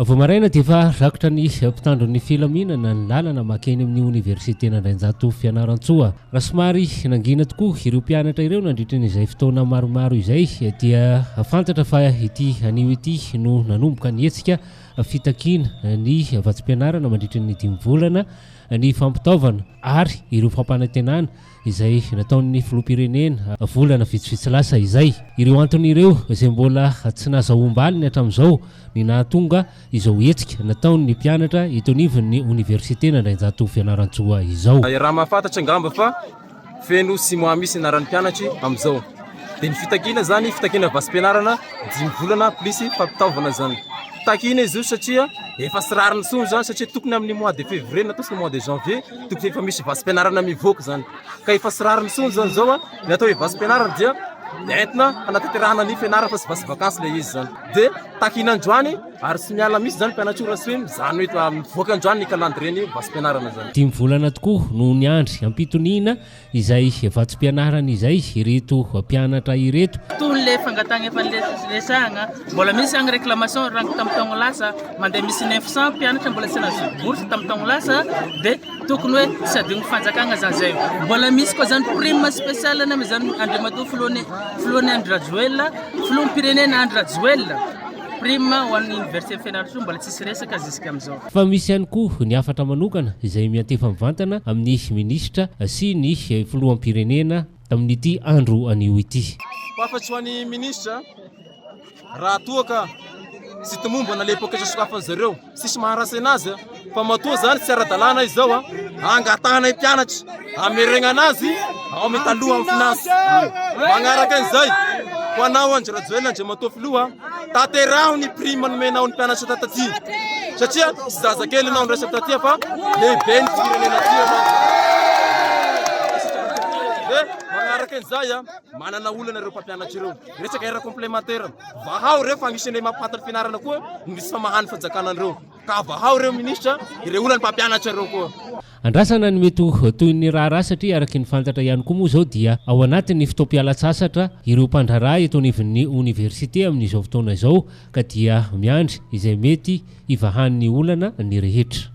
Vao maraina dia efa rakotra ny mpitandron'ny filaminana ny lalana makeny amin'ny oniversitena Andrainjato Fianarantsoa. Raha somary nangina tokoa ireo mpianatra ireo nandritran'izay fotoana maromaro izay dia fantatra fa ity anio ity no nanomboka ny hetsika fitakiana ny vatsim-pianarana mandritran'ny 5 volana ny fampitaovana ary ireo fampanantenana izay nataon'ny filoham-pirenena volana vitsivitsy lasa izay. Ireo antony ireo izay mbola tsy nahazoam-baliny hatramin'izao ny nahatonga izao hetsika nataon'ny mpianatra eto anivon'ny oniversitena Andrainjato Fianarantsoa izao. Raha mahafantatra angamba fa feno sy misy anaran'ny mpianatry amin'izao. Dia ny fitakiana zany fitakiana vasim-pianarana 5 volana plus fampitaovana zany. Takina izy io satria efa sy rariny tsony zany satria tokony amin'ny mois de février na tosy mois de janvier tokony efa misy vasim-pianarana mivoaka zany. Ka efa sy rariny tsony zany zao ny atao hoe vasim-pianarana dia entina hanatanterahana ny fianarana fa sy vasy vakansy ilay izy zany. Dia takina androany ary sy miala misy zany mpianatra ora sy zany hoe mivoaka androany ny calendrier vasim-pianarana zany. 5 volana tokoa no niandry ampitoniana izay vatsim-pianarana izay ireto mpianatra ireto. Le fangatagna efa lesagna mbola misy agny réclamation rango tamin'ny taogno lasa mandeha misy 900 mpianatra mbola tsy nahazo bourse tamin'ny taogno lasa dia tokony hoe tsy adigno fanjakagna zany zay. Mbola misy koa zany prime spécial na zany Andriamatoa Filoany Andrajoela filoham-pirenena Andrajoela prime ho an'ny université Fianarantsoa mbola tsisy resaka jusqu'à amin'izao. Fa misy ihany koa ny hafatra manokana izay miantefa mivantana amin'ny ministra sy ny filoham-pirenena tamin'ity andro anio ity. Afa-tsy ho an'ny ministra raha toa ka sy tomombo na lepoketra sokafany zareo sisy maharasy anazy fa matoa zany tsy ara-dalàna izao angatahana mpianatra ameregna anazy ao metaloha amin'ny finasy magnaraka an'izay ho anao Andrajoela Andriamatoa Filoha tateraho ny prime nomenao ny mpianatra tataty satria sy zazakely anao niresa taty fa lehibe ny firenena ty magnaraka an'izay manana olana ireo mpampianatra ireo resaka era complémentaire vahao ireo fa agnisan'ny mampatatra fianarana koa misy famahany fanjakana an'ireo ka vahao ireo ministra ireo olana mpampianatra ireo koa. Andrasana ny mety toy ny raharaha satria araky ny fantatra ihany koa moa zao dia ao anatin'ny fotoam-pialatsasatra ireo mpandraraha eto anivon'ny oniversite amin'izao fotoana izao ka dia miandry izay mety ivahan'ny olana ny rehetra.